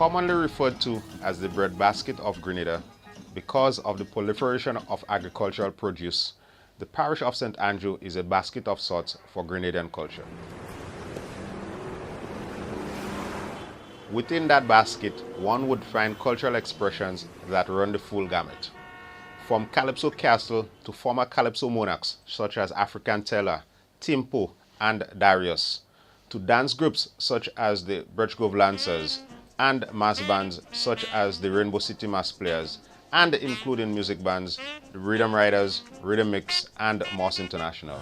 commonly referred to as the breadbasket of Grenada because of the proliferation of agricultural produce. The parish of St. Andrew is a basket of sorts for Grenadian culture. Within that basket, one would find cultural expressions that run the full gamut. From Calypso Castle to former Calypso monarchs such as African Teller, Timpo, and Darius, to dance groups such as the Birchgrove Lancers, and mass bands such as the Rainbow City Mass Players, and including music bands, the Rhythm Riders, Rhythm Mix, and M.O.S.S International.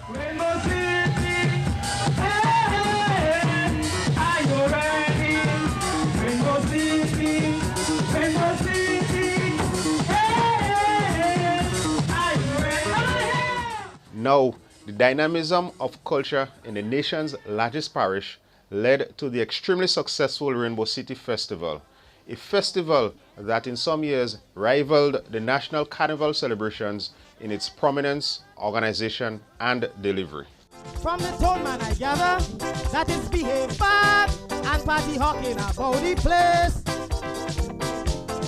Now, the dynamism of culture in the nation's largest parish led to the extremely successful Rainbow City Festival, a festival that in some years rivaled the national carnival celebrations in its prominence, organization, and delivery. From the town man I gather that is behave bad and party hawking about the place.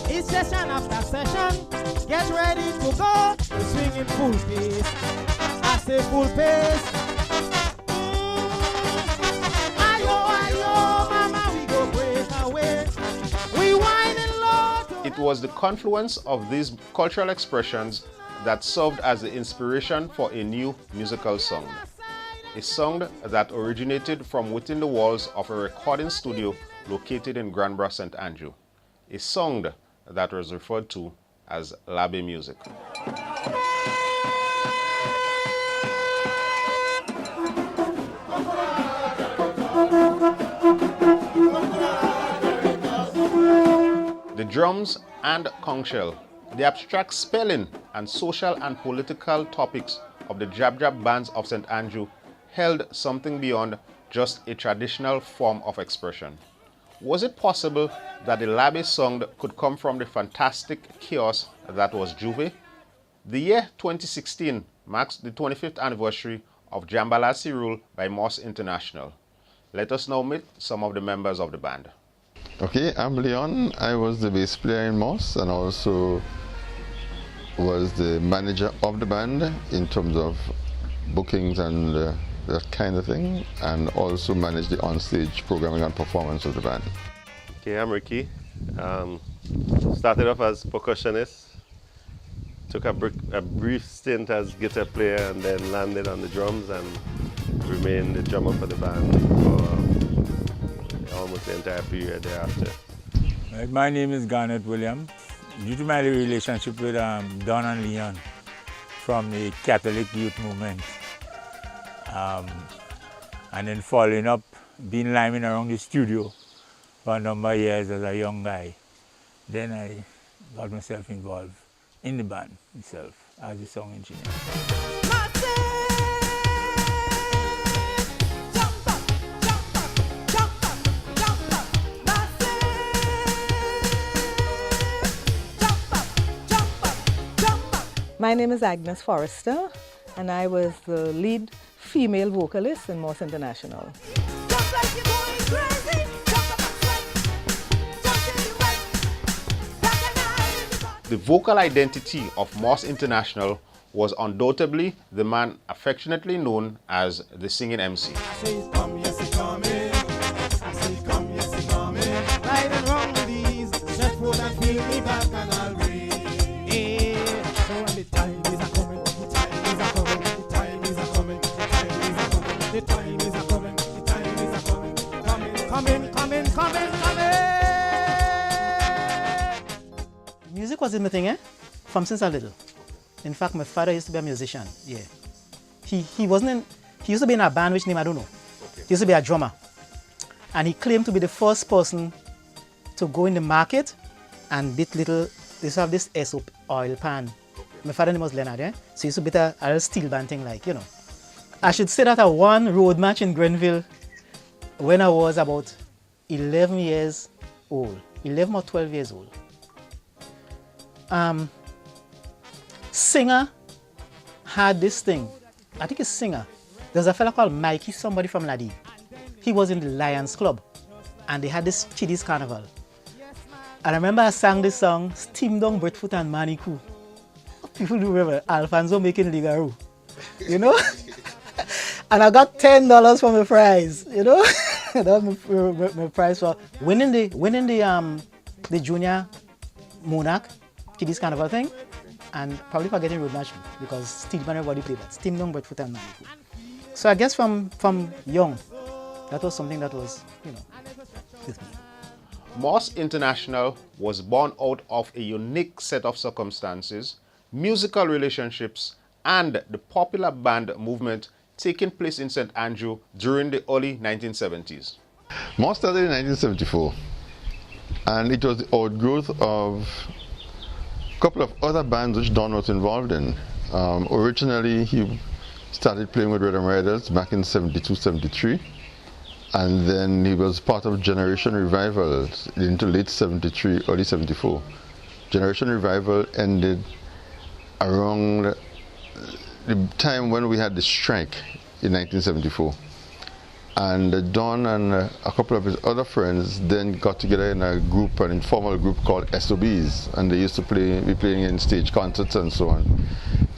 It's session after session, get ready to go, we swing in full pace. I say full pace. Ayo, mama, we go break away. We whining low. It was the confluence of these cultural expressions that served as the inspiration for a new musical sound. A sound that originated from within the walls of a recording studio located in Granbra, St. Andrew. A sound that was referred to as Labby music. The drums and conch shell, the abstract spelling and social and political topics of the jab-jab bands of St. Andrew held something beyond just a traditional form of expression. Was it possible that the Labby sound could come from the fantastic chaos that was Juve? The year 2016 marks the 25th anniversary of Jambalasee Rule by M.O.S.S International. Let us now meet some of the members of the band. Okay, I'm Leon. I was the bass player in M.O.S.S and also was the manager of the band in terms of bookings and that kind of thing, and also managed the onstage programming and performance of the band. Okay, I'm Ricky. Started off as percussionist, took a brief stint as guitar player, and then landed on the drums and remained the drummer for the band for almost the entire period thereafter. My name is Garnet Williams. Due to my relationship with Don and Leon from the Catholic Youth Movement, and then following up, being liming around the studio for a number of years as a young guy, then I got myself involved in the band itself as a song engineer. My name is Agnes Forrester, and I was the lead female vocalist in M.O.S.S International. The vocal identity of M.O.S.S International was undoubtedly the man affectionately known as the Singing MC. Music was in my thing, from since I was little. In fact, my father used to be a musician, yeah. He used to be in a band which name I don't know. Okay. He used to be a drummer. And he claimed to be the first person to go in the market and beat little, they used to have this soap oil pan. Okay. My father's name was Leonard, yeah? So he used to beat a little steel band thing like, you know. I should say that I won road match in Grenville when I was about 11 years old, 11 or 12 years old. Singer had this thing, I think it's Singer. There's a fella called Mikey, somebody from Ladi. He was in the Lions Club, and they had this Kiddies Carnival. And I remember I sang this song, Steam Down, Breadfoot and Manikou. People do remember Alfonso making Ligaro, you know? And I got $10 for my prize, you know? That was my prize for winning the junior Monarch Kiddies Carnival thing, and probably for getting road march because Steam and everybody played that. Steam Down, Breadfoot and Manikou. So I guess from young, that was something that was, you know, with me. M.O.S.S International was born out of a unique set of circumstances, musical relationships, and the popular band movement taking place in St. Andrew during the early 1970s. M.O.S.S started in 1974, and it was the outgrowth of a couple of other bands which Don was involved in. Originally, he started playing with Rhythm Riders back in 72, 73. And then he was part of Generation Revival into late 73, early 74. Generation Revival ended around the time when we had the strike in 1974. And Don and a couple of his other friends then got together in a group, an informal group called SOBs. And they used to be playing in stage concerts and so on.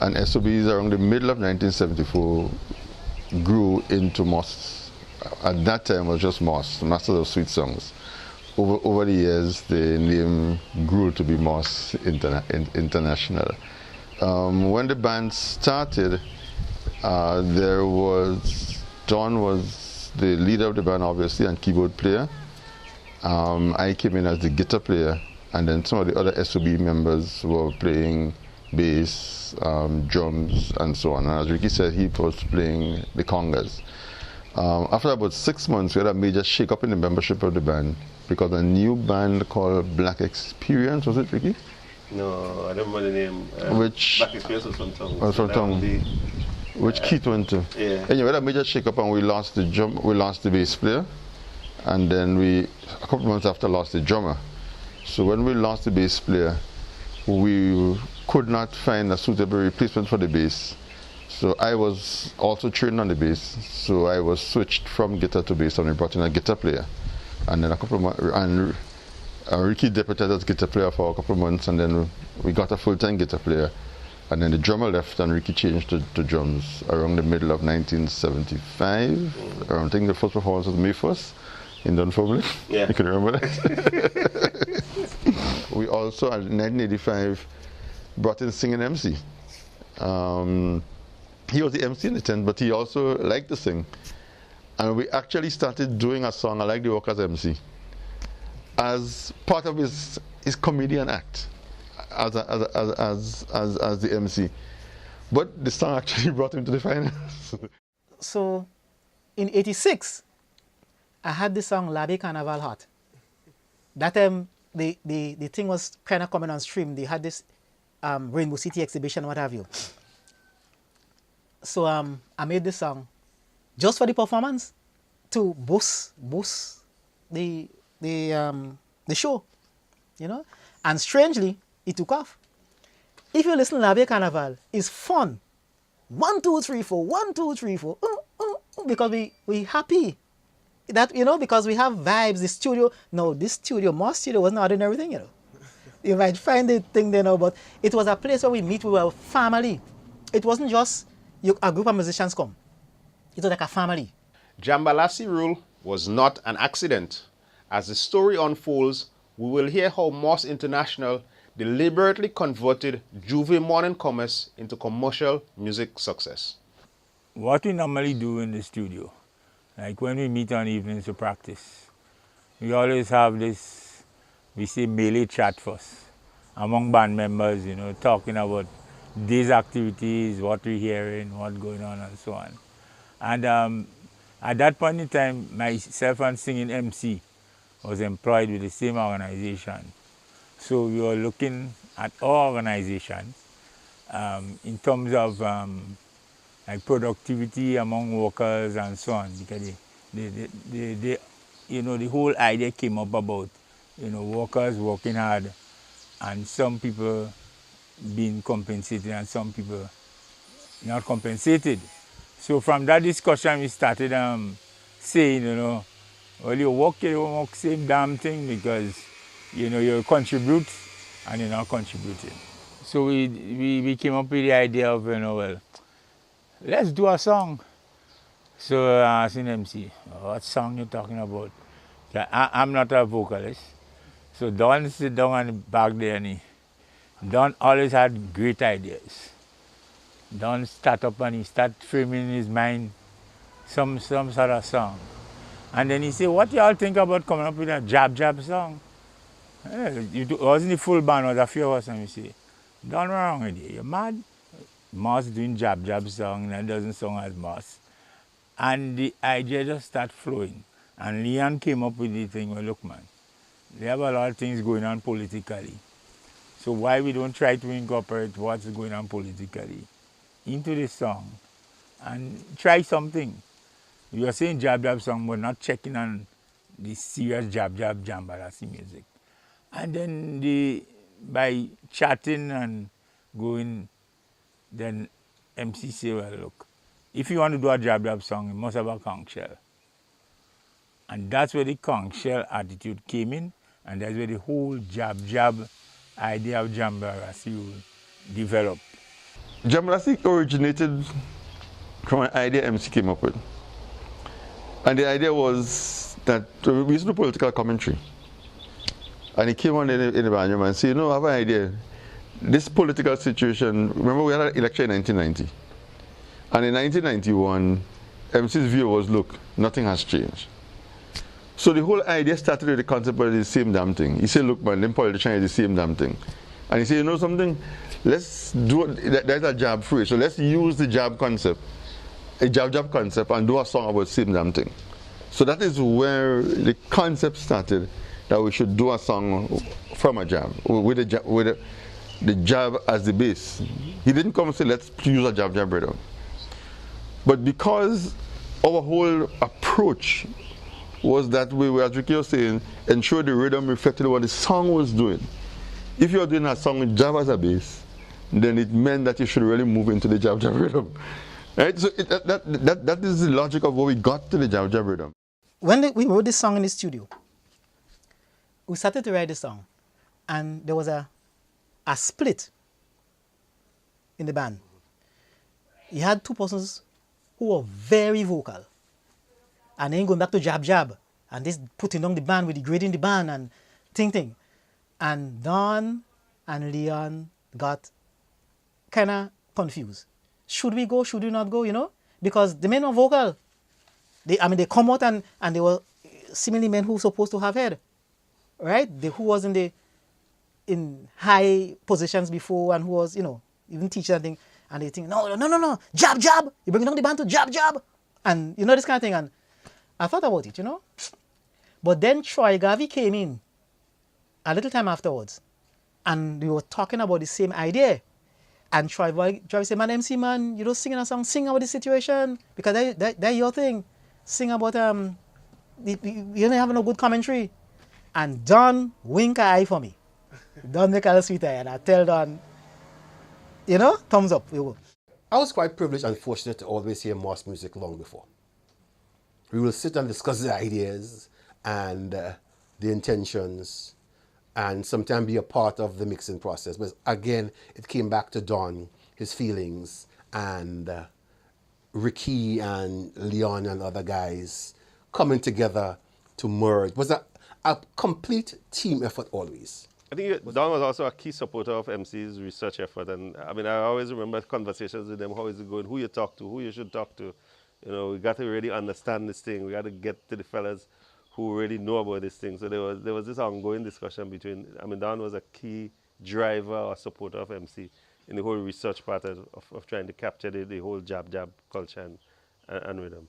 And SOBs around the middle of 1974 grew into M.O.S.S. At that time, it was just M.O.S.S, Masters of Sweet Songs. Over the years, the name grew to be M.O.S.S International. When the band started, Don was the leader of the band, obviously, and keyboard player. I came in as the guitar player, and then some of the other SOB members were playing bass, drums, and so on. And as Ricky said, he was playing the congas. After about 6 months, we had a major shake-up in the membership of the band because a new band called Black Experience, was it, Ricky? No, I don't remember the name. Which Black Experience was from Tongue. Was from Tongue. Which Keith went to. Yeah. Anyway, we had a major shake-up and we lost the bass player, and then a couple of months after, lost the drummer. So when we lost the bass player, we could not find a suitable replacement for the bass. So I was also trained on the bass, so I was switched from guitar to bass, and we brought in a guitar player. And then a couple of months, and Ricky deputized as guitar player for a couple of months, and then we got a full-time guitar player. And then the drummer left, and Ricky changed to drums around the middle of 1975. I think the first performance was M.O.S.S in Dunfermline. Yeah. You can remember that? We also, in 1985, brought in singing MC. He was the MC in the tent, but he also liked to sing. And we actually started doing a song, I Like the Walk as MC, as part of his comedian act, as the MC. But the song actually brought him to the finals. So, in '86, I had this song, Labe Carnaval Hot. That time, the thing was kind of coming on stream. They had this Rainbow City exhibition, what have you. So I made this song just for the performance to boost the show, you know. And strangely, it took off. If you listen to Labe Carnaval, it's fun. 1, 2, 3, 4, 1, 2, 3, 4. Because we happy that, you know, because we have vibes. The studio, no, this studio, M.O.S. studio was not ordinary thing, you know. You might find the thing there now, but it was a place where we meet with our family. It wasn't just a group of musicians come. It was like a family. JAMBALASEE Rule was not an accident. As the story unfolds, we will hear how M.O.S.S International deliberately converted Juve morning commerce into commercial music success. What we normally do in the studio, like when we meet on evenings to practice, we always have this, we say melee chat first, among band members, you know, talking about these activities, what we're hearing, what's going on, and so on. And at that point in time, myself and singing MC was employed with the same organization. So we were looking at our organization in terms of like productivity among workers and so on, because you know, the whole idea came up about, you know, workers working hard and some people being compensated and some people not compensated. So from that discussion, we started saying, you know, well, you work same damn thing, because You know, you contribute and you're not contributing. So we came up with the idea of, you know, well, let's do a song. So I asked the MC, what song you talking about? I'm not a vocalist. So Don sit down on the back there and Don always had great ideas. Don start up and he start framing in his mind some sort of song. And then he said, what y'all think about coming up with a jab song? It wasn't the full band, it was a few of us, and we say, Don wrong with you, you're mad? M.O.S. doing jab song, and it doesn't sound as M.O.S. And the idea just start flowing. And Leon came up with the thing, well, look man, they have a lot of things going on politically. So why we don't try to incorporate what's going on politically into the song and try something. We are saying jab song, but not checking on the serious jab jambalasee music. And then by chatting and going, then MC say, well, look, if you want to do a jab song, you must have a conch shell. And that's where the conch shell attitude came in, and that's where the whole jab idea of jambalasee rule developed. Jambalasee originated from an idea MC came up with. And the idea was that we used to do political commentary. And he came on in the band and said, you know, I have an idea. This political situation, remember we had an election in 1990. And in 1991, MC's view was, look, nothing has changed. So the whole idea started with the concept of the same damn thing. He said, look man, them politicians is the same damn thing. And he said, you know something, let's do, there's a jab phrase, so let's use the jab concept, a jab concept, and do a song about the same damn thing. So that is where the concept started, that we should do a song from a jab, with the jab as the base. He didn't come and say, let's use a jab rhythm. But because our whole approach was that we were, as Ricky was saying, ensure the rhythm reflected what the song was doing. If you're doing a song with jab as a base, then it meant that you should really move into the jab rhythm. Right? So that is the logic of what we got to the jab rhythm. When we wrote this song in the studio, we started to write the song, and there was a split in the band. You had two persons who were very vocal, and then going back to jab, and this putting down the band with degrading the band and thing. And Don and Leon got kind of confused. Should we go, should we not go, you know? Because the men were vocal. They come out and they were seemingly men who were supposed to have head, right? Who was in high positions before and who was, you know, even teachers and thing. And they think, no, jab. You bring down the band to jab. And you know, this kind of thing. And I thought about it, you know. But then Troy Garvey came in a little time afterwards. And we were talking about the same idea. And Troy said, man, MC, man, you don't sing a song, sing about the situation. Because that's your thing. Sing about, you don't have no good commentary. And Don wink an eye for me. Don make a little sweet eye. And I tell Don, you know, thumbs up. I was quite privileged and fortunate to always hear M.O.S. music long before. We will sit and discuss the ideas and the intentions and sometimes be a part of the mixing process. But again, it came back to Don, his feelings, and Ricky and Leon and other guys coming together to merge. It was a complete team effort always. I think Don was also a key supporter of MC's research effort. And I mean, I always remember conversations with them, how is it going, who you talk to, who you should talk to. You know, we got to really understand this thing. We got to get to the fellas who really know about this thing. So there was this ongoing discussion between, I mean, Don was a key driver or supporter of MC in the whole research part of trying to capture the whole jab culture and rhythm.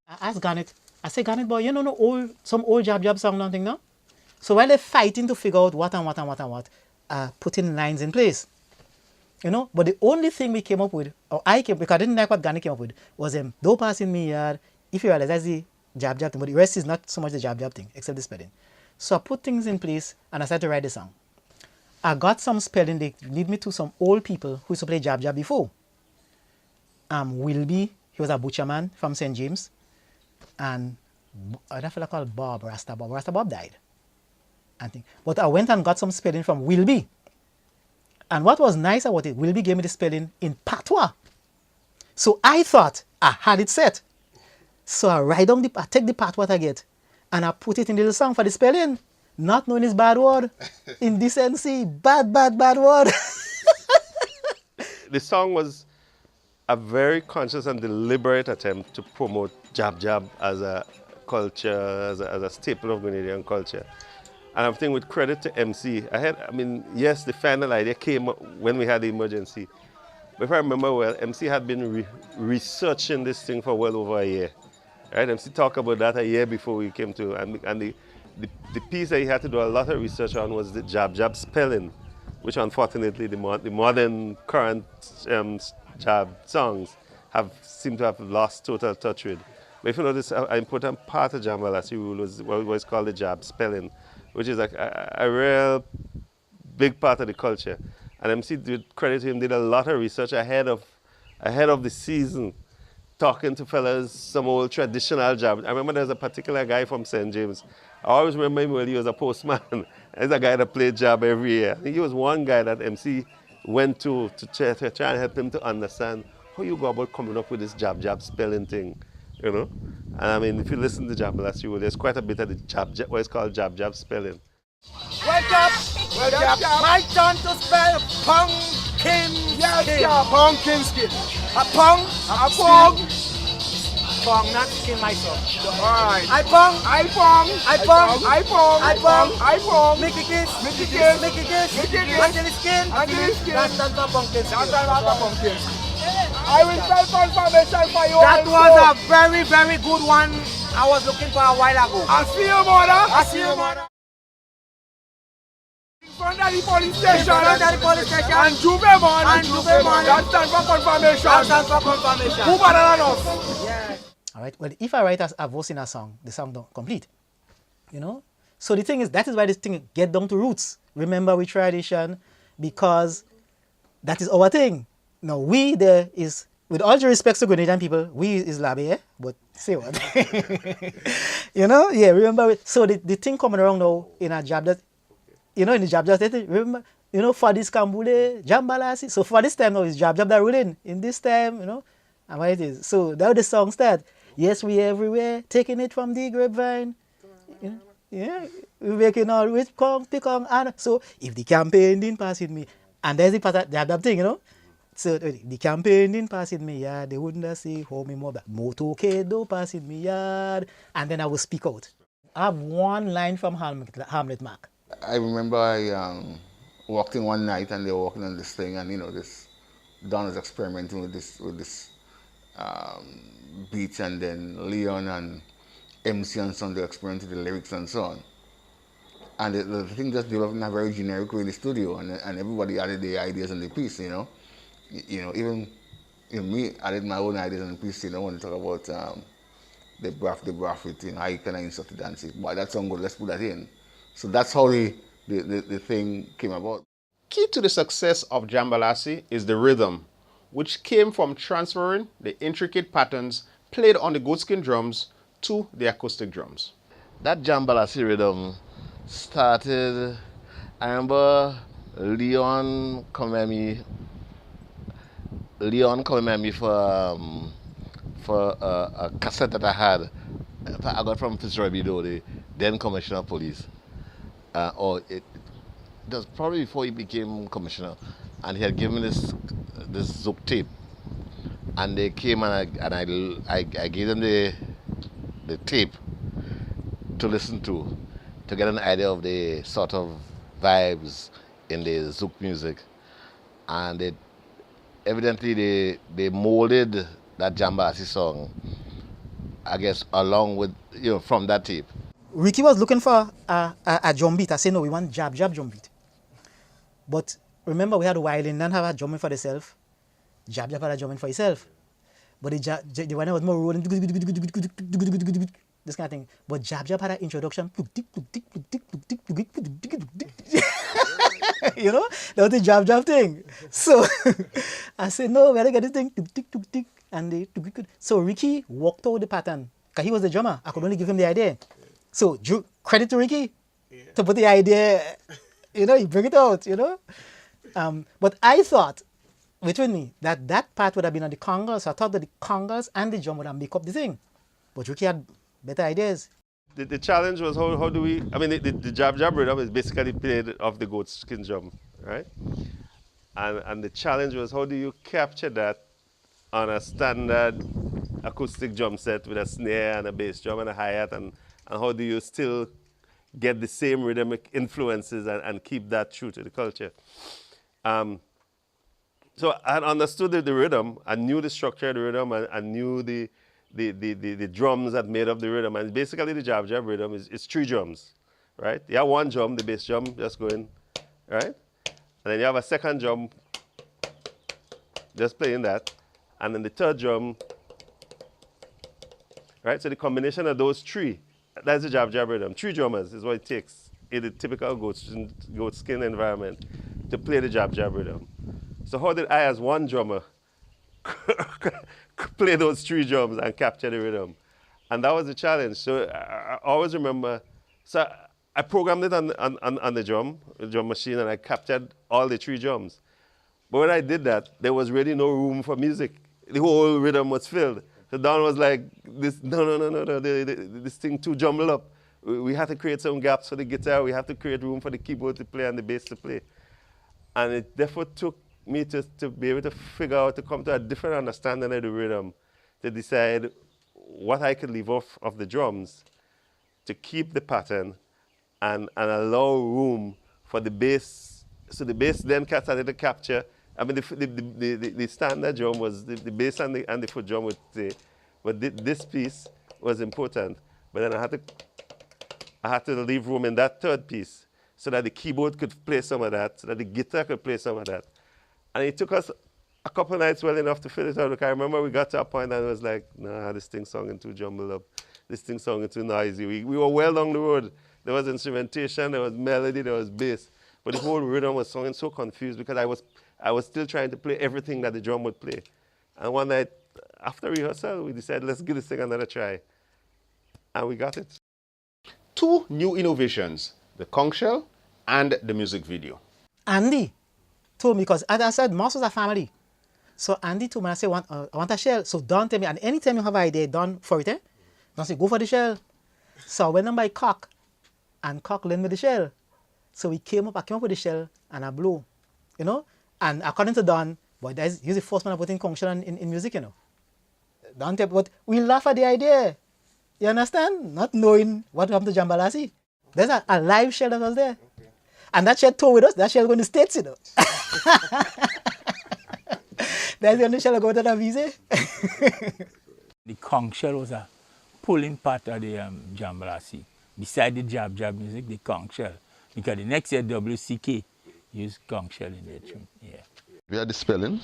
I asked Garnet, I said, Garnet, boy, you know, some old jab song and thing now? So while they're fighting to figure out what, putting lines in place, you know. But the only thing we came up with, or because I didn't like what Garnet came up with, was don't pass in me yard. If you realize that's the jab thing, but the rest is not so much the jab thing, except the spelling. So I put things in place and I started to write the song. I got some spelling, they lead me to some old people who used to play jab before. Wilby, he was a butcher man from St. James, and another fella called Bob, Rasta Bob. Rasta Bob died. and thing. But I went and got some spelling from Wilby. And what was nice about it, Wilby gave me the spelling in patois. So I thought I had it set. So I take the patois I get, and I put it in the little song for the spelling, not knowing it's bad word. Indecency, bad word. The song was a very conscious and deliberate attempt to promote jab as a culture, as a staple of Grenadian culture. And I'm thinking with credit to MC, yes, the final idea came when we had the emergency. But if I remember well, MC had been researching this thing for well over a year. Right? MC talked about that a year before we came to, and the piece that he had to do a lot of research on was the jab spelling, which unfortunately the modern current jab songs seem to have lost total touch with. But if you notice, an important part of Jambalasee rule was what was called the jab spelling, which is a real big part of the culture. And MC, did credit to him, did a lot of research ahead of the season, talking to fellas, some old traditional jab. I remember there's a particular guy from St. James. I always remember him when he was a postman. There's a guy that played jab every year. I think he was one guy that MC went to try and help him to understand how you go about coming up with this jab spelling thing, you know. And if you listen to Jambalasee rule, there's quite a bit of the what is called jab spelling. Wake up! My turn to spell pumpkin skin. Yeah, pumpkin skin. A pong. Pong, not skin myself. Alright. I pong. Make a kiss. Until the skin. That's not for pumpkin skin. I will spell confirmation for you. That was a very, very good one I was looking for a while ago. I see you, mother. In front of the police station. And Juve man. That stands for confirmation. Who better than us? Yeah. All right. Well, if I write a verse in a song, the song don't complete. You know. So the thing is, that is why this thing get down to roots. Remember we tradition, because that is our thing. Now we there is, with all due respect to Grenadian people, we is Labe, eh? But say what? You know. Yeah. Remember. So the thing coming around now in a job that. You know, in the jab, remember, you know, for this Kambule, Jambalasee. So for this time now, it's jab that ruling. In this time, you know, and what it is. So now the song starts. Yes, we everywhere, taking it from the grapevine. Yeah, we're making all with conch, picong, and so if the campaign didn't pass with me, and there's the part of the thing, you know. So the campaign didn't pass with me, yeah, they wouldn't say, hold me more back. Motorcade don't pass with me, yeah. And then I will speak out. I have one line from Hamlet Mark. I remember I walked in one night and they were working on this thing, and you know, this Don was experimenting with this beats, and then Leon and MC and son, they experimented with the lyrics and so on. And the thing just developed in a very generic way in the studio, and everybody added their ideas in the piece, you know. Even me added my own ideas in the piece, you know, when you talk about the braff with, you know, how you kind of insert the dance. But that song good, let's put that in. So that's how the thing came about. Key to the success of Jambalasee is the rhythm, which came from transferring the intricate patterns played on the goatskin drums to the acoustic drums. That Jambalasee rhythm started, I remember Leon coming at me for a cassette that I had. I got from Fitzroy Bido, the then Commissioner of Police. It was probably before he became commissioner, and he had given me this Zouk tape, and they came and I gave them the tape to listen to get an idea of the sort of vibes in the Zouk music, and evidently they molded that Jambalasee song, I guess, along with, you know, from that tape. Ricky was looking for a drum beat. I said, no, we want jab drum beat. But remember, we had a violin, and have a drumming for itself. Jab had a drumming for itself. But the one was more rolling, this kind of thing. But jab had an introduction. You know, that was the jab thing. So I said, no, we gotta get this thing. And so Ricky walked out the pattern, because he was the drummer. I could only give him the idea. So credit to Ricky. to put the idea, you know, you bring it out, you know. But I thought, between me, that part would have been on the congas. So I thought that the congas and the drum would have make up the thing. But Ricky had better ideas. The challenge was how do we, I mean, the jab-jab rhythm is basically played off the goat skin drum, right? And the challenge was how do you capture that on a standard acoustic drum set with a snare and a bass drum and a hi-hat, and how do you still get the same rhythmic influences and keep that true to the culture? So I had understood the rhythm, I knew the structure of the rhythm, and I knew the drums that made up the rhythm. And basically the jab-jab rhythm is 3 drums, right? You have 1 drum, the bass drum, just going, right? And then you have a second drum, just playing that. And then the third drum, right? So the combination of those 3, that's the jab-jab rhythm. 3 drummers is what it takes in a typical goat skin environment to play the jab-jab rhythm. So how did I, as 1 drummer, play those 3 drums and capture the rhythm? And that was the challenge. So I always remember, so I programmed it on the drum machine, and I captured all the 3 drums. But when I did that, there was really no room for music. The whole rhythm was filled. So Don was like, this thing too jumbled up. We had to create some gaps for the guitar. We had to create room for the keyboard to play and the bass to play. And it therefore took me to be able to figure out, to come to a different understanding of the rhythm, to decide what I could leave off of the drums to keep the pattern and allow room for the bass. So the bass then started to capture. I mean, the standard drum was the bass and the foot drum would stay, but this piece was important. But then I had to leave room in that third piece so that the keyboard could play some of that, so that the guitar could play some of that. And it took us a couple of nights well enough to fill it out. Look, I remember we got to a point and it was like, nah, this thing sounding too jumbled up. This thing sounding too noisy. We were well down the road. There was instrumentation, there was melody, there was bass. But the whole rhythm was sounding so confused because I was still trying to play everything that the drum would play. And one night, after rehearsal, we decided, let's give this thing another try. And we got it. 2 new innovations, the conch shell and the music video. Andy told me, because as I said, M.O.S. was a family. So Andy told me, I said, I want a shell. So Don tell me, and anytime you have an idea, Don for it, Don say, go for the shell. So I went on by Cock, and Cock lent me the shell. So I came up with the shell, and I blew, you know. And according to Don, boy, he's the first man I put in conch shell in music, you know. Don tell me, but we laugh at the idea. You understand? Not knowing what happened to Jambalasee. There's a live shell that was there. Okay. And that shell toured with us. That shell going to the States, you know. That's the only shell go to the visa. The conch shell was a pulling part of the Jambalasee. Beside the jab-jab music, the conch shell. Because the next year, WCK used conch shell in their tune. Yeah. We had the spelling,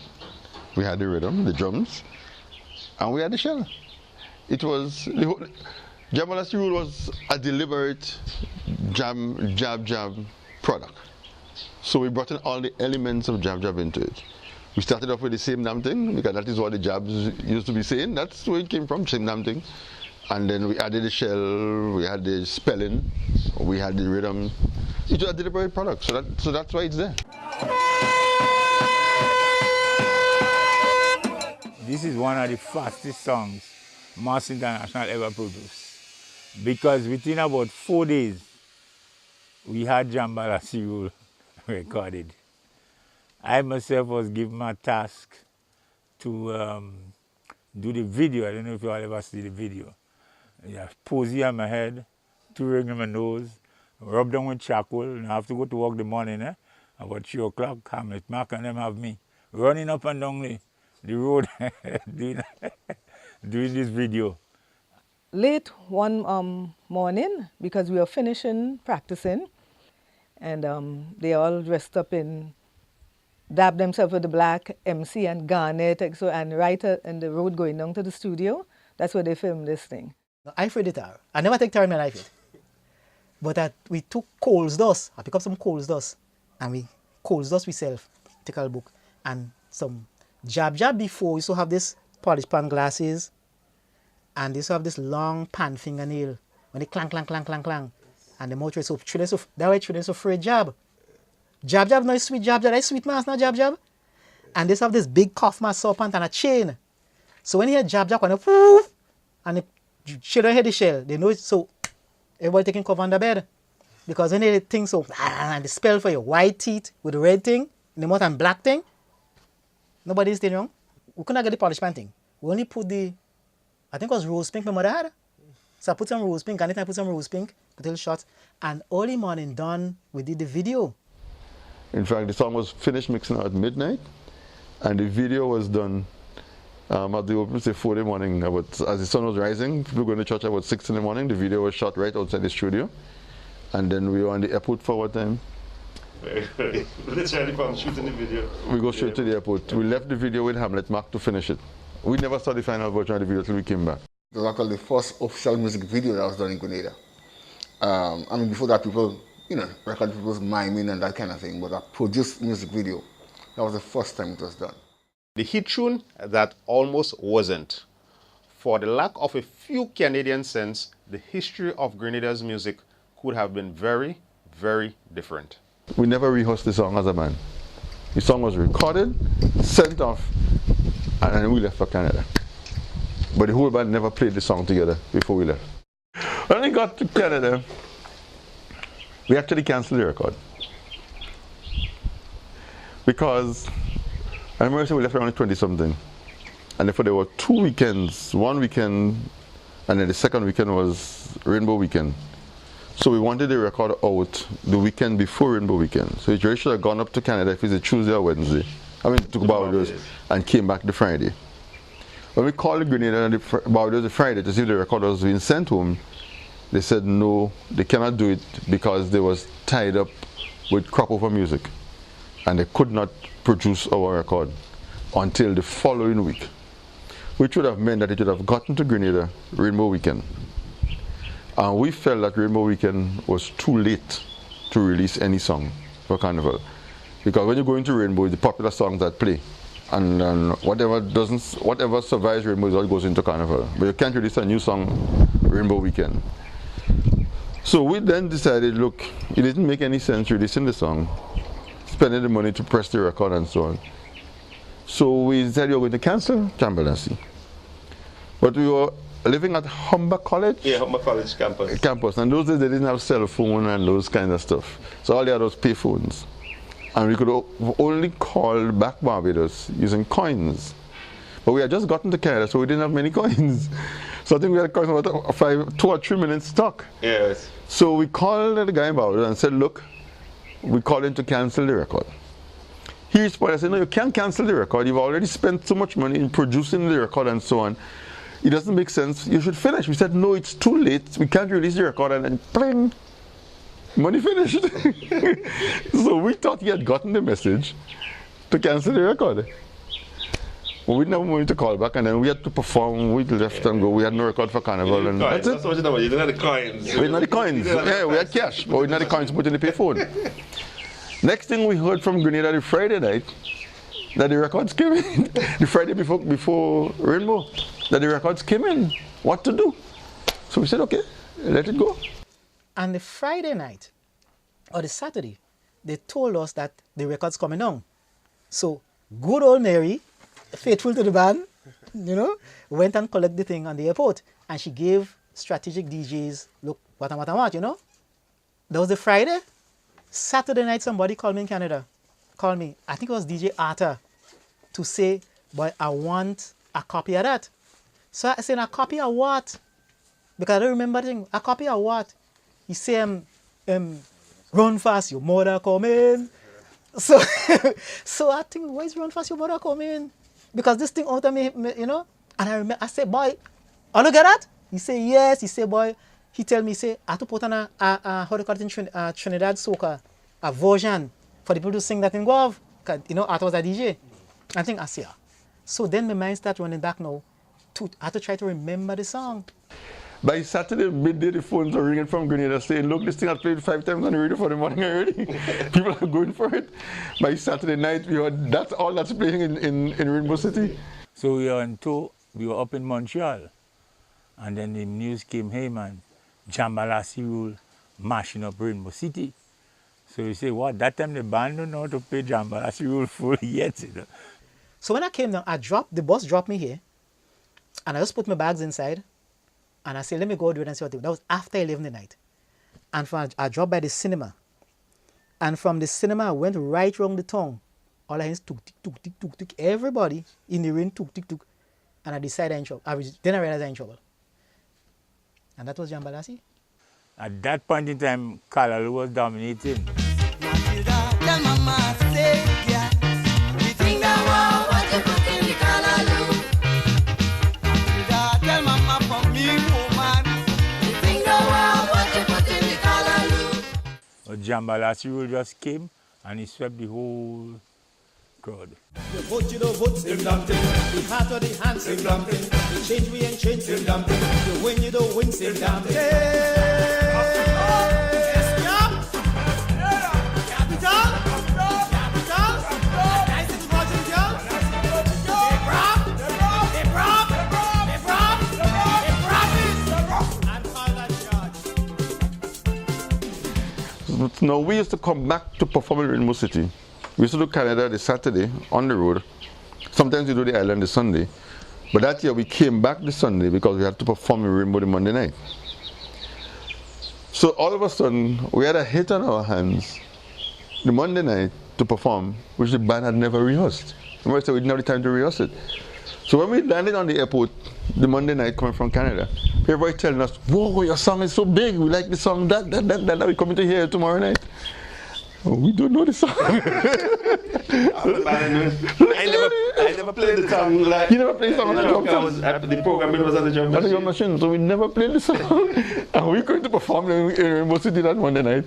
we had the rhythm, the drums, and we had the shell. It was, JAMBALASEE Rule was a deliberate jab-jab product. So we brought in all the elements of jab-jab into it. We started off with the same damn thing, because that is what the jabs used to be saying. That's where it came from, same damn thing. And then we added the shell, we had the spelling, we had the rhythm. It was a deliberate product, so that's why it's there. This is one of the fastest songs M.O.S. International ever produced. Because within about 4 days, we had JAMBALASEE Rule recorded. I myself was given a task to do the video. I don't know if you all ever see the video. Yeah, posy on my head, 2 rings in my nose, rub down with charcoal, and I have to go to work the morning, about 3 o'clock, Hamlet Mark and them have me running up and down the road doing this video. Late one morning, because we were finishing practicing, and they all dressed up in, dabbed themselves with the black MC and garnet, and right in the road going down to the studio, that's where they filmed this thing. I afraid it. I never take time in my life. But we took coals dust. I pick up some coals dust, and we coals dust myself, take a book, and some jab-jab before. We used to have this polished pan glasses, and they used to have this long pan fingernail when they clang, clang, clang, clang, clang. And the mouth was so, that way children so afraid jab. Jab not sweet jab, that is sweet mask, not jab. And they have this big cough mask, serpent and a chain. So when you hear jab, when it poof, and the children hear the shell, they know it, so everybody taking cover on the bed. Because when they think so, and the spell for your white teeth with the red thing, in the mouth and black thing, nobody is staying wrong. We couldn't get the polishment thing. We only put the, I think it was rose pink my mother had. So I put some rose pink, and then I put some rose pink, put a little shots, and early morning done, we did the video. In fact, the song was finished mixing at midnight, and the video was done at the open, say 4 in the morning. As the sun was rising, people were going to church about 6 in the morning. The video was shot right outside the studio, and then we were on the airport for what time? Literally from shooting the video. We go straight to the airport. We left the video with Hamlet Mark to finish it. We never saw the final version of the video till we came back. It was actually the first official music video that was done in Grenada. I mean, before that, people, record people's miming and that kind of thing, but a produced music video, that was the first time it was done. The hit tune that almost wasn't. For the lack of a few Canadian cents, the history of Grenada's music could have been very, very different. We never rehearsed the song as a band. The song was recorded, sent off, and then we left for Canada. But the whole band never played the song together before we left. When we got to Canada, we actually canceled the record. Because I remember we left around 20-something. And therefore there were 2 weekends, one weekend, and then the second weekend was Rainbow Weekend. So we wanted the record out the weekend before Rainbow Weekend. So it really should have gone up to Canada if it's a Tuesday or Wednesday. I mean, to Barbados, and came back the Friday. When we called Grenada and Barbados the Friday to see if the record was being sent home, they said no, they cannot do it because they was tied up with crop over music. And they could not produce our record until the following week. Which would have meant that it would have gotten to Grenada Rainbow Weekend. And we felt that Rainbow Weekend was too late to release any song for Carnival. Because when you go into Rainbow, the popular songs that play. And whatever survives Rainbow is all goes into Carnival. But you can't release a new song Rainbow Weekend. So we then decided, look, it didn't make any sense releasing the song, spending the money to press the record and so on. So we decided we were going to cancel JAMBALASEE. But we were living at Humber College? Yeah, Humber College campus. And those days they didn't have cell phone and those kind of stuff. So all they had was pay phones. And we could only call back Barbados using coins. But we had just gotten to Canada, so we didn't have many coins. So I think we had coins about 2 or 3 minutes stock. Yes. So we called the guy in Barbados and said, look, we called him to cancel the record. He responded, I said, no, you can't cancel the record. You've already spent so much money in producing the record and so on. It doesn't make sense. You should finish. We said, no, it's too late. We can't release the record. And then, bling, money finished. So we thought he had gotten the message to cancel the record. Well, we never wanted to call back, and then we had to perform. We left and go. We had no record for Carnival. And that's it. That's what you know. You didn't have the coins. We didn't have the coins. Yeah, we had cash, but we didn't have the coins to put in the payphone. Next thing we heard from Grenada the Friday night, that the records came in. The Friday before Rainbow, that the records came in. What to do? So we said, okay, let it go. And the Friday night, or the Saturday, they told us that the record's coming on. So good old Mary, faithful to the band, went and collected the thing on the airport. And she gave strategic DJs, look, what, That was the Friday. Saturday night, somebody called me in Canada. Called me, I think it was DJ Arthur, to say, boy, I want a copy of that. So I said, a copy of what? Because I don't remember the thing. A copy of what? He said, run fast, your mother coming. So, so I think, why is run fast, your mother coming? Because this thing out of me, And I remember, I said, boy, oh, look at that? He said, yes. He said, boy, he tell me, say, I have to put on how do you call it in Trinidad soca, a version for the people to sing that in Guav. Arthur was a DJ. I think I see her. So then my mind started running back now. I have to try to remember the song. By Saturday midday, the phones are ringing from Grenada saying, look, this thing I played 5 times on the radio for the morning already. People are going for it. By Saturday night, we heard that's all that's playing in Rainbow City. So we were on tour, we were up in Montreal. And then the news came, hey man, JAMBALASEE Rule mashing up Rainbow City. So you say, what, that time the band don't know how to play Jambalasee Rule full yet, you know. So when I came down, the bus dropped me here, and I just put my bags inside, and I said, let me go do it and see what they do. That was after 11 at night. And I dropped by the cinema. And from the cinema, I went right around the town. All I heard is tuk tik tuk tik tuk tik. Everybody in the rain tuk tik tuk. And I decided I'm in trouble. Then I realized I'm in trouble. And that was Jambalasee. At that point in time, Kalaloo was dominating. But Jambalasee Rule just came and he swept the whole crowd. The vote, you don't vote, same damn thing. The heart or the hand, same damn thing. The change we ain't change, same damn thing. The win, you don't win, same damn thing. Now, we used to come back to perform in Rainbow City. We used to do Canada the Saturday on the road. Sometimes we do the island the Sunday. But that year we came back the Sunday because we had to perform in Rainbow the Monday night. So all of a sudden, we had a hit on our hands the Monday night to perform, which the band had never rehearsed. Remember I said we didn't have the time to rehearse it. So when we landed on the airport the Monday night coming from Canada, everybody telling us, whoa, your song is so big, we like the song, that, we're coming to hear it tomorrow night. Oh, we don't know the song. I never played the song. Like, you never played the song on the drum the programming was on the drum machine. machine. So we never played the song. And we're going to perform in Rainbow City that Monday night.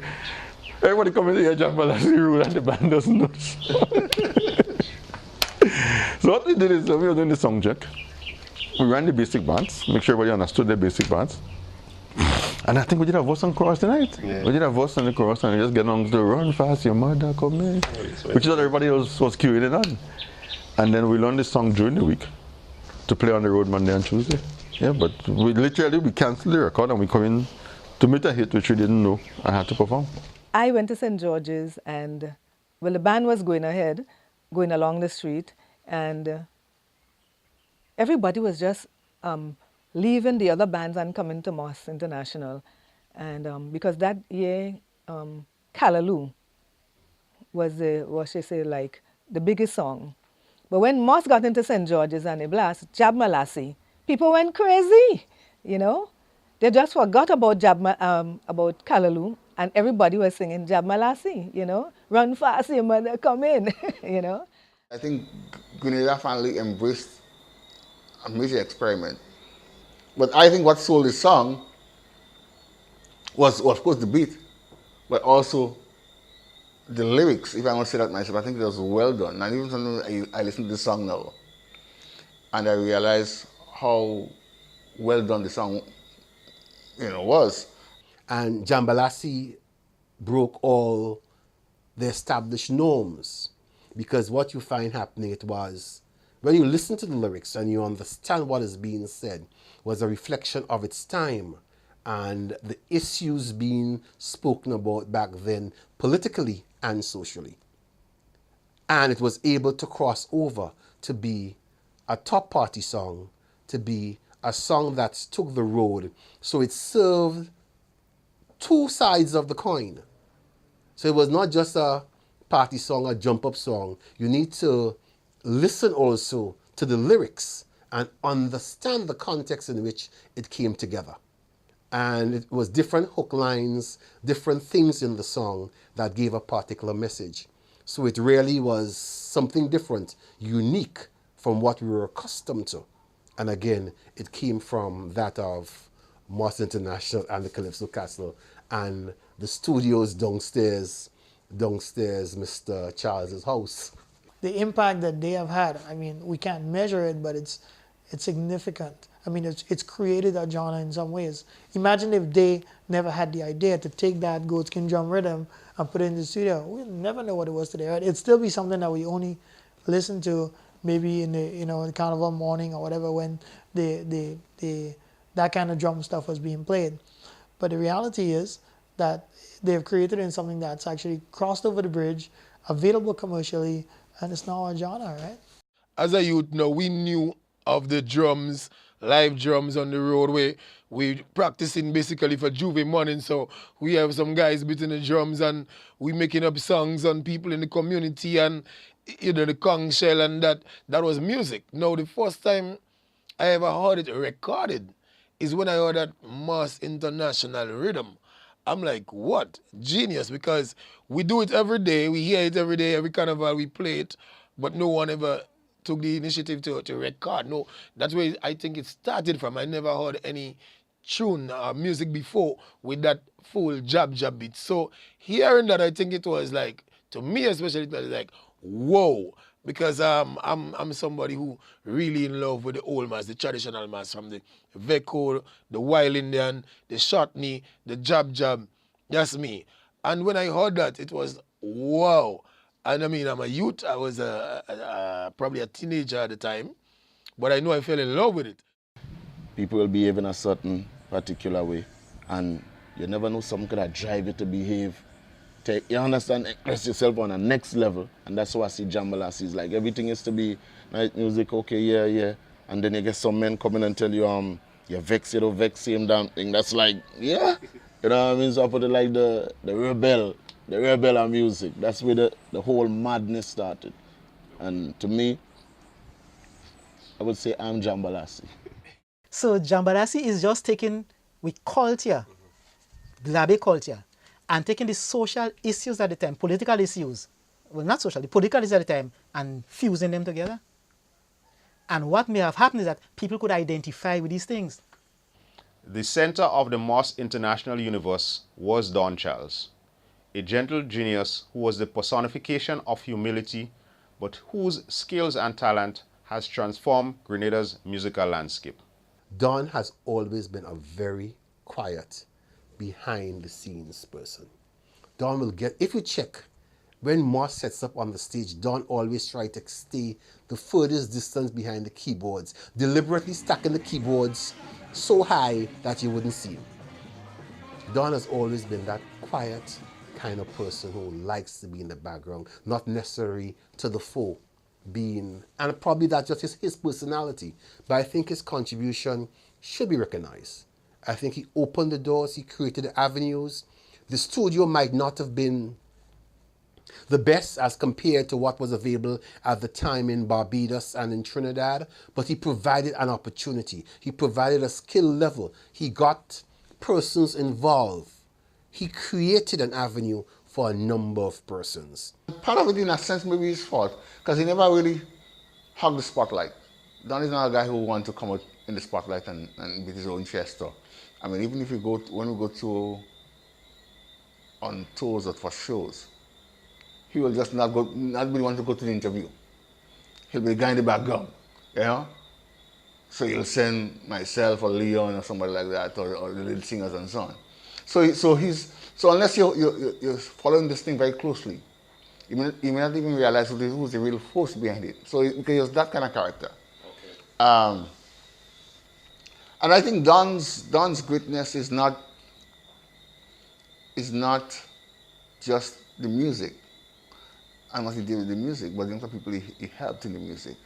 Everybody coming to hear Jambalasee Rule and the band doesn't know the song. So what we did is we were doing the song check. We ran the basic bands, make sure everybody understood the basic bands. And I think we did a verse and chorus tonight. Yeah. We did a verse and the chorus and we just get on to run fast, your mother come in. Which is what everybody was queuing it on. And then we learned the song during the week to play on the road Monday and Tuesday. Yeah, but we canceled the record and we come in to meet a hit which we didn't know and had to perform. I went to St. George's and, well, the band was going ahead, going along the street, and everybody was just leaving the other bands and coming to M.O.S. International. And because that year, Kalaloo was, what should I say, like the biggest song. But when M.O.S. got into St. George's and a blast, Jambalasee, people went crazy, you know. They just forgot about Kalaloo, and everybody was singing Jambalasee, you know. Run fast, your mother, come in, you know. I think Grenada finally embraced a major experiment. But I think what sold the song was, of course, the beat, but also the lyrics, if I want to say that myself. I think it was well done. And even something I listen to the song now, and I realize how well done the song, you know, was. And Jambalasee broke all the established norms, because what you find happening, it was, when you listen to the lyrics and you understand what is being said, was a reflection of its time and the issues being spoken about back then, politically and socially. And it was able to cross over to be a top party song, to be a song that took the road. So it served two sides of the coin. So it was not just a party song, a jump up song. You need to listen also to the lyrics and understand the context in which it came together. And it was different hook lines, different things in the song that gave a particular message. So it really was something different, unique from what we were accustomed to. And again, it came from that of M.O.S. International and the Calypso Castle and the studios downstairs, Mr. Charles's house. The impact that they have had, I mean, we can't measure it, but it's significant. I mean, it's created a genre in some ways. Imagine if they never had the idea to take that goatskin drum rhythm and put it in the studio. We'll never know what it was today, right? It'd still be something that we only listen to maybe in the, you know, the carnival morning or whatever, when that kind of drum stuff was being played. But the reality is that they've created in something that's actually crossed over the bridge, available commercially, and it's now a genre, right? As a youth now, we knew of the drums, live drums on the roadway. We practicing basically for Juve morning, so we have some guys beating the drums and we making up songs on people in the community and the conch shell and that was music. Now the first time I ever heard it recorded is when I heard that M.O.S.S International Rhythm. I'm like, what? Genius, because we do it every day, we hear it every day, every carnival we play it, but no one ever took the initiative to record. No, that's where I think it started from. I never heard any tune or music before with that full jab beat. So hearing that, I think it was like, to me especially, it was like, whoa. Because I'm somebody who really in love with the old mass, the traditional mass, from the Veko, the Wild Indian, the Shotney, the jab. That's me. And when I heard that, it was wow. And I mean, I'm a youth. I was probably a teenager at the time, but I know I fell in love with it. People will behave in a certain particular way, and you never know, something could drive you to behave. You understand, express yourself on a next level, and that's what I see Jambalasee is like. Everything is to be night music, okay, yeah, and then you get some men coming and tell you, you're vexed, you don't vex, same damn thing. That's like, yeah, you know what I mean? So I put it like the rebel of music. That's where the whole madness started. And to me, I would say I'm Jambalasee. So Jambalasee is just taking with culture, Glabe culture, and taking the social issues at the time, political issues, well, not social, the political issues at the time, and fusing them together. And what may have happened is that people could identify with these things. The center of the M.O.S.S International universe was Don Charles, a gentle genius who was the personification of humility, but whose skills and talent has transformed Grenada's musical landscape. Don has always been a very quiet, behind the scenes person. Don will get, if you check, when M.O.S.S sets up on the stage, Don always tries to stay the furthest distance behind the keyboards, deliberately stacking the keyboards so high that you wouldn't see him. Don has always been that quiet kind of person who likes to be in the background, not necessarily to the fore, and probably that's just his personality, but I think his contribution should be recognized. I think he opened the doors, he created the avenues. The studio might not have been the best as compared to what was available at the time in Barbados and in Trinidad, but he provided an opportunity. He provided a skill level. He got persons involved. He created an avenue for a number of persons. Part of it, in a sense, maybe his fault, because he never really hugged the spotlight. Don is not a guy who wants to come out in the spotlight and beat his own chest up. I mean, even if you go, when we go to on tours or for shows, he will just not really want to go to the interview. He'll be the guy in the background, you know? So he'll send myself or Leon or somebody like that, or the lead singers and so on. So unless you're following this thing very closely, you may not even realize who's the real force behind it. So because he's that kind of character. Okay. And I think Don's greatness is not just the music and what he did with the music, but the other people he helped in the music.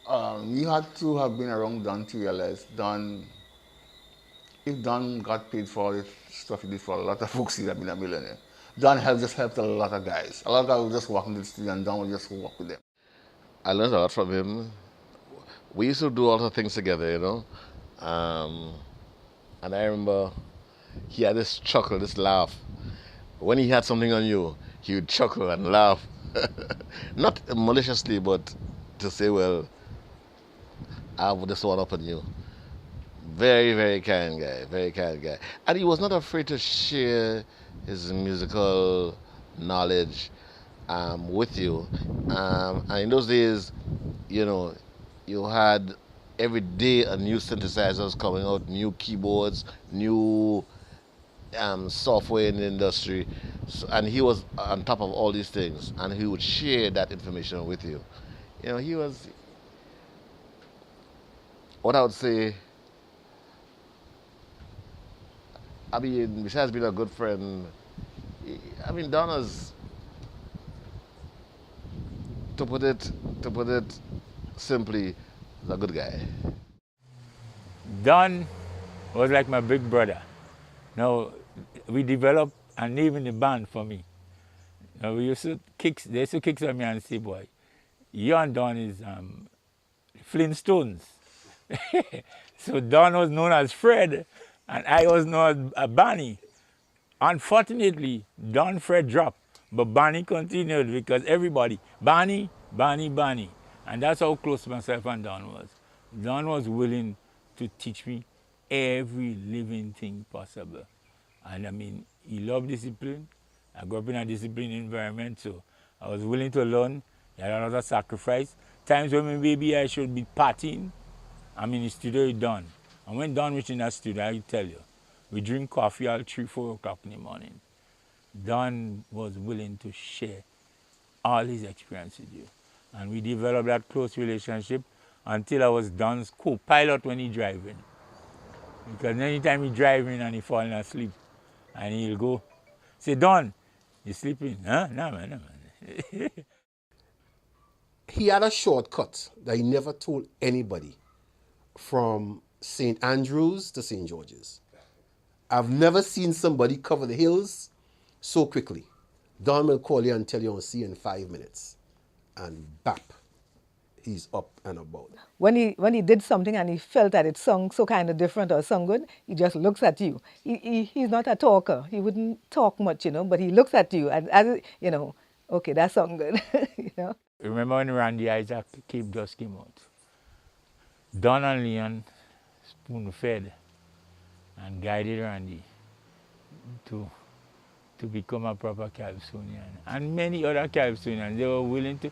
You had to have been around Don to realize if Don got paid for all the stuff he did for a lot of folks, he'd have been a millionaire. Don just helped a lot of guys. A lot of guys would just walk into the studio and Don would just walk with them. I learned a lot from him. We used to do all the things together, you know. And I remember he had this chuckle, this laugh. When he had something on you, he would chuckle and laugh. Not maliciously, but to say, well, I have this one up on you. Very, very kind guy, very kind guy. And he was not afraid to share his musical knowledge with you. And in those days, you know, you had every day a new synthesizers coming out, new keyboards, new software in the industry. So, and he was on top of all these things, and he would share that information with you. You know, he was, what I would say, I mean, besides being a good friend, I mean, Don was, to put it simply, was a good guy. Don was like my big brother. Now, we developed a name in the band for me. Now, they used to kick on me and say, boy, you and Don is Flintstones. So Don was known as Fred, and I was known as Barney. Unfortunately, Don Fred dropped, but Barney continued because everybody, Barney, Barney, Barney. And that's how close myself and Don was. Don was willing to teach me every living thing possible. And I mean, he loved discipline. I grew up in a disciplined environment, so I was willing to learn. He had a lot of sacrifice. Times when maybe I should be partying, I'm in the studio with Don. And when Don was in that studio, I tell you, we drink coffee at 3, 4 o'clock in the morning. Don was willing to share all his experience with you. And we developed that close relationship until I was Don's co-pilot when he driving. Because anytime he driving and he falling asleep, and he'll go, say, Don, you sleeping? Huh? No, man, no, man. He had a shortcut that he never told anybody from St. Andrews to St. George's. I've never seen somebody cover the hills so quickly. Don will call you and tell you, I'll see you in 5 minutes. And bap, he's up and about. When he did something and he felt that it sung so kind of different or sung good, he just looks at you. He's not a talker. He wouldn't talk much, you know, but he looks at you and, as you know, okay, that sung good, you know. Remember when Randy Isaac just came out? Don and Leon spoon-fed and guided Randy to become a proper Calypsonian. And many other Calypsonians, they were willing to,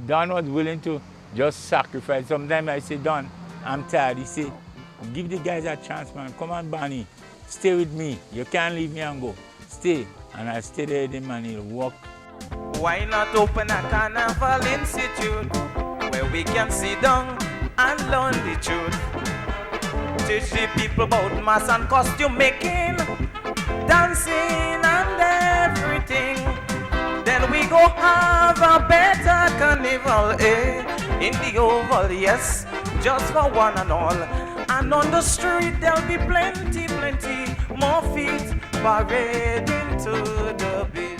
Don was willing to just sacrifice. Sometimes I say, Don, I'm tired. He said, give the guys a chance, man. Come on, Barney, stay with me. You can't leave me and go. Stay. And I stay there with him and he'll walk. Why not open a carnival institute where we can sit down and learn the truth? Teach the people about M.O.S.S and costume making, dancing and everything. Then we go have a better carnival, in the Oval, yes, just for one and all. And on the street there'll be plenty more feet parading to the beat.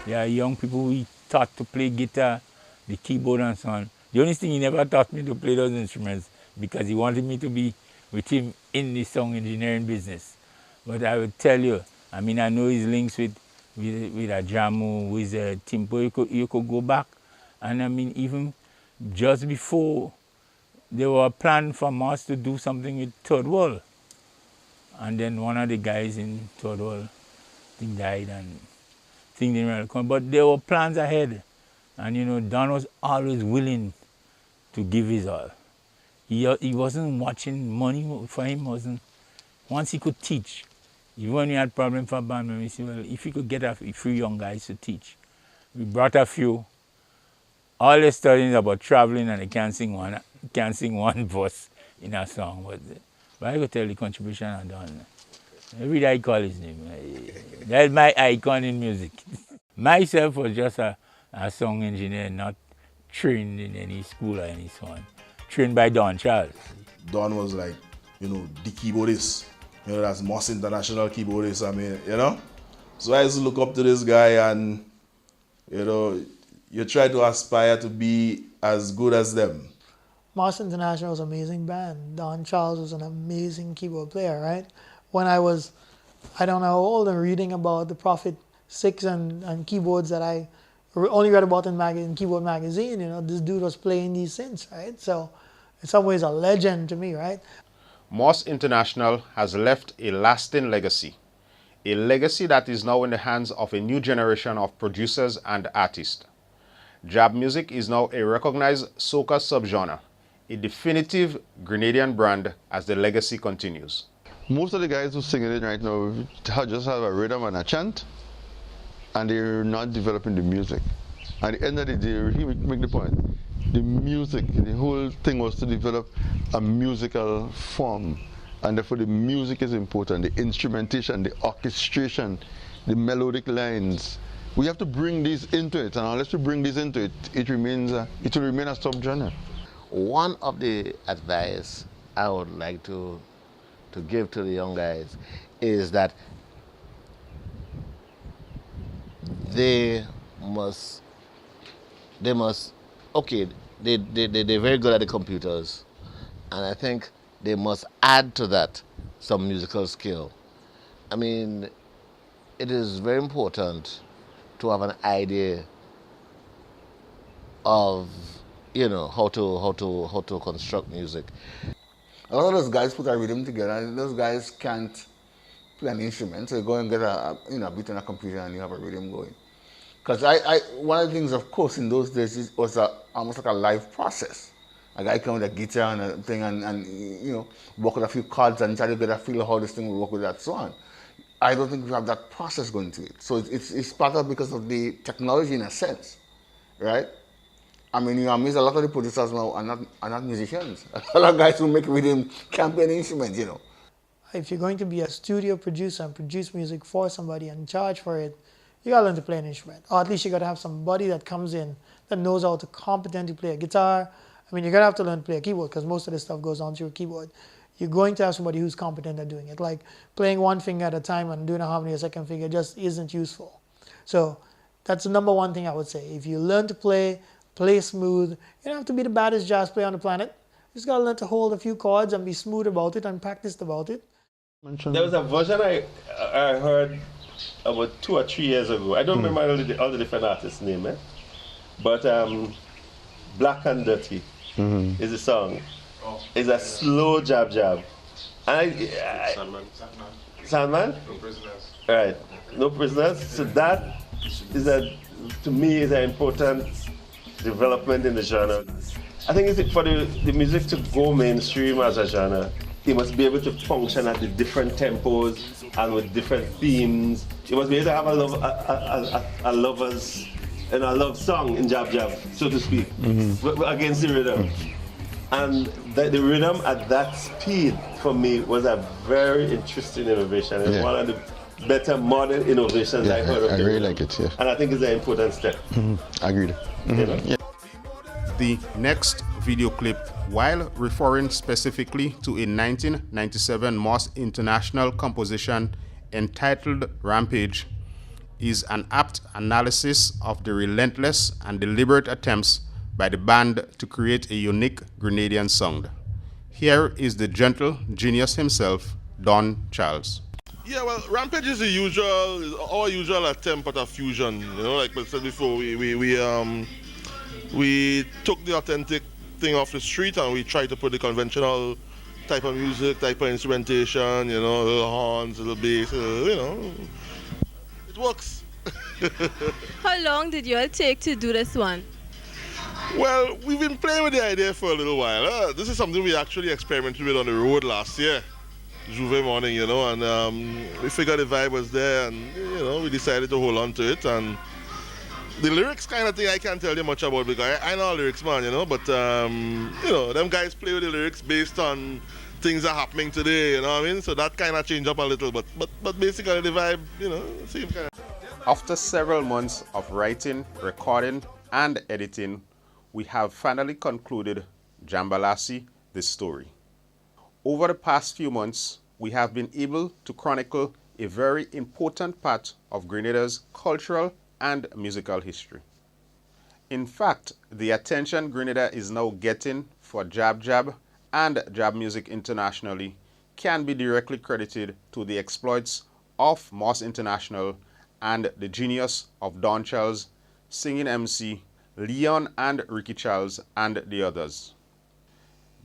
Yeah, young people we taught to play guitar, the keyboard and so on. The only thing he never taught me to play those instruments because he wanted me to be with him in the sound engineering business. But I would tell you, I mean, I know his links with a Jamu, with a Timpo. You could go back. And I mean, even just before, there were a plan for M.O.S.S to do something with Third World. And then one of the guys in Third World, I think, died and things didn't really come. But there were plans ahead. And you know, Don was always willing to give his all. He wasn't watching money for him. Once he could teach, even when we had problems for band, we said, well, if we could get a few young guys to teach. We brought a few. All they're studying is about traveling and they can't sing one verse in a song. But I could tell the contribution I done. Every day I call his name. That's my icon in music. Myself was just a song engineer, not trained in any school or any so on. Trained by Don Charles. Don was like, you know, the keyboardist. You know, that's M.O.S.S international keyboardist, I mean, you know? So I used to look up to this guy and, you know, you try to aspire to be as good as them. M.O.S.S International was an amazing band. Don Charles was an amazing keyboard player, right? When I was, I don't know how old, and reading about the Prophet 6 and keyboards that I only read about in Keyboard Magazine, you know, this dude was playing these synths, right? So in some ways a legend to me, right? M.O.S.S International has left a lasting legacy. A legacy that is now in the hands of a new generation of producers and artists. Jab music is now a recognized soca subgenre, a definitive Grenadian brand as the legacy continues. Most of the guys who sing it right now just have a rhythm and a chant, and they're not developing the music. At the end of the day, he make the point. The music, the whole thing was to develop a musical form. And therefore the music is important, the instrumentation, the orchestration, the melodic lines. We have to bring these into it, and unless we bring these into it, it will remain a subgenre. One of the advice I would like to give to the young guys is that they're very good at the computers, and I think they must add to that some musical skill. I mean, it is very important to have an idea of, you know, how to construct music. A lot of those guys put a rhythm together, and those guys can't play an instrument, so you go and get a beat on a computer and you have a rhythm going. Because one of the things, of course, in those days was almost like a live process. A guy come with a guitar and a thing and you know, work with a few chords and try to get a feel of how this thing will work with that song. I don't think we have that process going to it. So it's part of because of the technology in a sense, right? I mean, you amaze a lot of the producers now are not musicians. A lot of guys who make rhythm can't play an instrument, you know. If you're going to be a studio producer and produce music for somebody and charge for it, you gotta learn to play an instrument. Or at least you gotta have somebody that comes in that knows how to competently play a guitar. I mean, you're gonna have to learn to play a keyboard because most of this stuff goes on through a keyboard. You're going to have somebody who's competent at doing it. Like playing one finger at a time and doing a harmony a second finger just isn't useful. So that's the number one thing I would say. If you learn to play smooth, you don't have to be the baddest jazz player on the planet. You just gotta learn to hold a few chords and be smooth about it and practiced about it. There was a version I heard about 2 or 3 years ago. I don't remember all the different artists' names, but Black and Dirty is the song. It's a slow jab. Sandman? No Prisoners. Right, No Prisoners. So that is to me is an important development in the genre. I think it's for the music to go mainstream as a genre, you must be able to function at the different tempos and with different themes. You must be able to have a lover's and a love song in jab, so to speak, against the rhythm. And the rhythm at that speed for me was a very interesting innovation. It's one of the better modern innovations I've heard of. I really like it, yeah. And I think it's an important step. Agreed. You know? Yeah. The next video clip, while referring specifically to a 1997 M.O.S. International composition entitled Rampage, is an apt analysis of the relentless and deliberate attempts by the band to create a unique Grenadian sound. Here is the gentle genius himself, Don Charles. Yeah, well, Rampage is our usual attempt at a fusion. You know, like I said before, we took the authentic thing off the street and we tried to put the conventional type of music, type of instrumentation, you know, little horns, little bass, you know, it works. How long did you all take to do this one? Well, we've been playing with the idea for a little while. This is something we actually experimented with on the road last year, Juve morning, you know, and we figured the vibe was there and, you know, we decided to hold on to it. And the lyrics kind of thing I can't tell you much about because I know lyrics, man, you know, but, you know, them guys play with the lyrics based on things that are happening today, you know what I mean? So that kind of changed up a little, but basically the vibe, you know, same kind of. After several months of writing, recording, and editing, we have finally concluded Jambalasee, the story. Over the past few months, we have been able to chronicle a very important part of Grenada's cultural and musical history. In fact, the attention Grenada is now getting for jab and jab music internationally can be directly credited to the exploits of M.O.S. International and the genius of Don Charles, singing MC, Leon and Ricky Charles, and the others.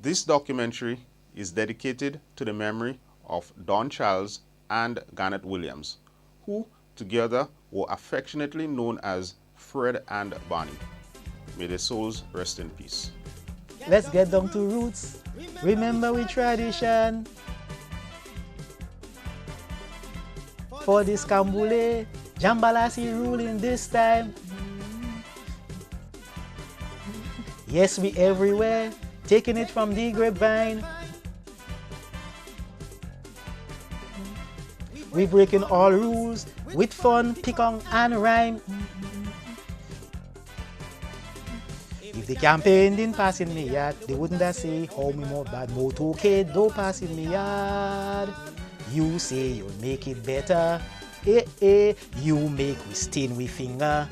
This documentary is dedicated to the memory of Don Charles and Garnet Williams, who together were affectionately known as Fred and Barney. May their souls rest in peace. Let's get down to roots. Remember we tradition. For this Kambule, Jambalasee ruling this time. Yes, we everywhere, taking it from the grapevine. We breaking all rules with fun, picong and rhyme. If the campaign didn't pass in me yard, they wouldn't have say how me more bad moto kid don't pass in me yard. You say you'll make it better. You make we stain we finger.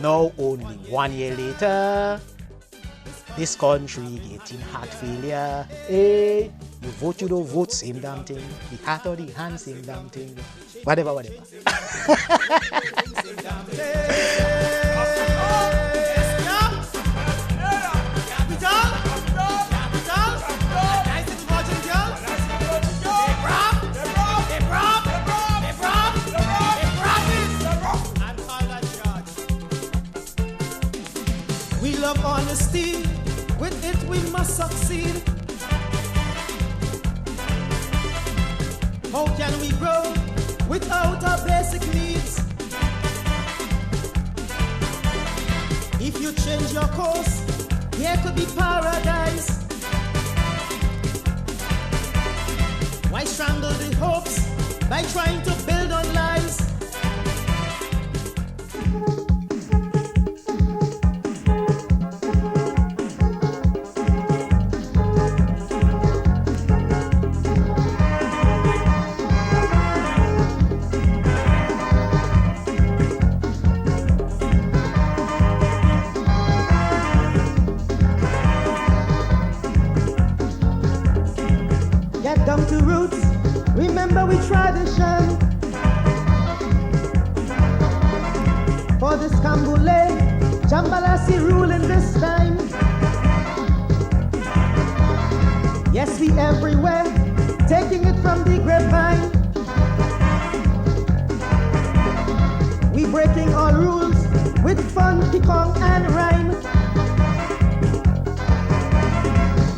Now only 1 year later, this country getting heart failure. You vote, you don't vote, same damn thing. The heart or the hand, same damn thing. Whatever. We love honesty, with it we must succeed. How can we grow without our basic needs? If you change your course, here could be paradise. Why strangle the hopes by trying to build on lies? Down to roots, remember we tradition. For this Cambule, Jambalasee rule in this time. Yes, we everywhere, taking it from the grapevine. We breaking all rules with fun, picong and rhyme.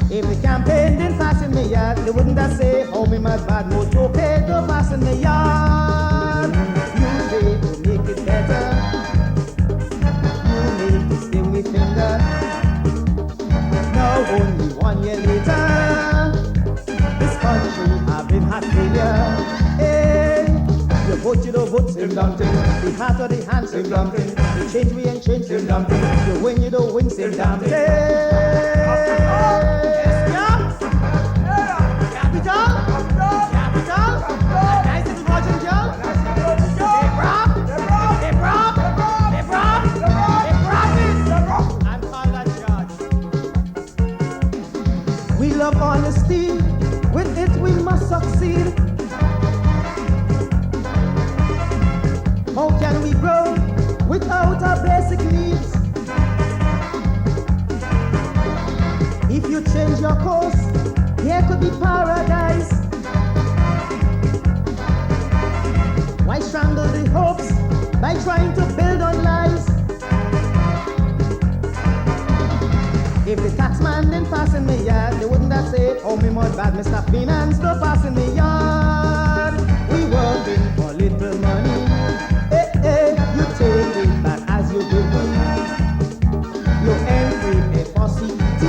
If the campaign didn't pass in me yard, they wouldn't have say, how me mad bad motor pay to pass in me yard. You say to make it better, you make me sting me finger. Now only 1 year later, this country having heart failure. Hey, you vote, you don't vote, same damn thing. The heart or the hand, same damn thing. You change, we ain't change, same damn thing. You win, you don't win, same damn thing. We love honesty, with it we must succeed. How can we grow without our basic needs? If you change your course, here could be paradise. Why strangle the hopes by trying to build on lies? If the taxman didn't pass in me yard, they wouldn't have said, oh me mud bad, Mr. Finance don't pass in me yard. We working for little money. You take it back as you give me. You entry for CT,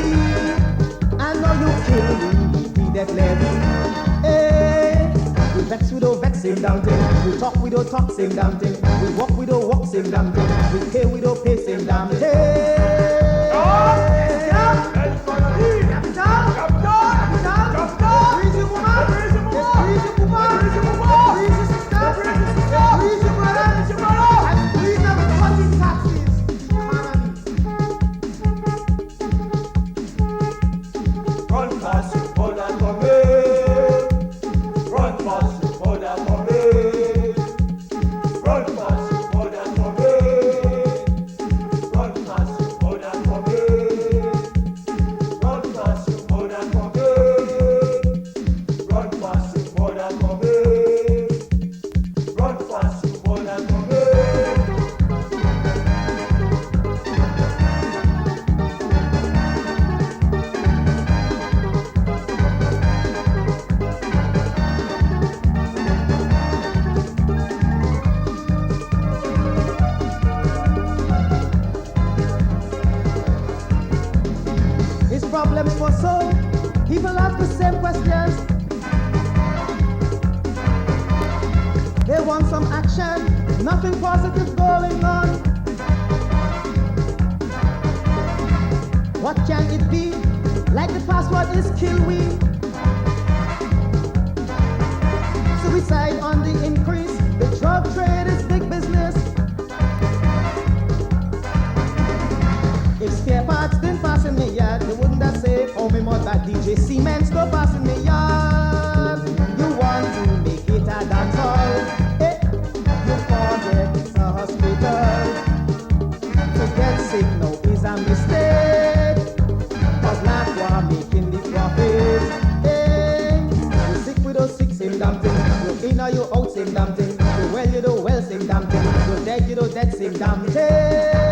and now you kill me with the death levy. We vex, we don't vex, same damn thing. We talk, we don't talk, same damn thing. We walk, we don't walk, same damn thing. We pay, we don't pay, same damn thing. Problems for so, people ask the same questions. action, nothing positive going on. What can it be? Like the password is kill we. Suicide on the increase, the drug trade is big business. If spare parts didn't pass in me yard, they wouldn't have said, oh me more that DJ Cement don't pass in me yard. You want to make it a dance hall, eh? You forget it's a hospital. To get sick now is a mistake, cause black war making the profit, eh? You sick with those sick, same damn thing. You in or you out, same damn thing. You well, same damn thing. You dead, same damn thing.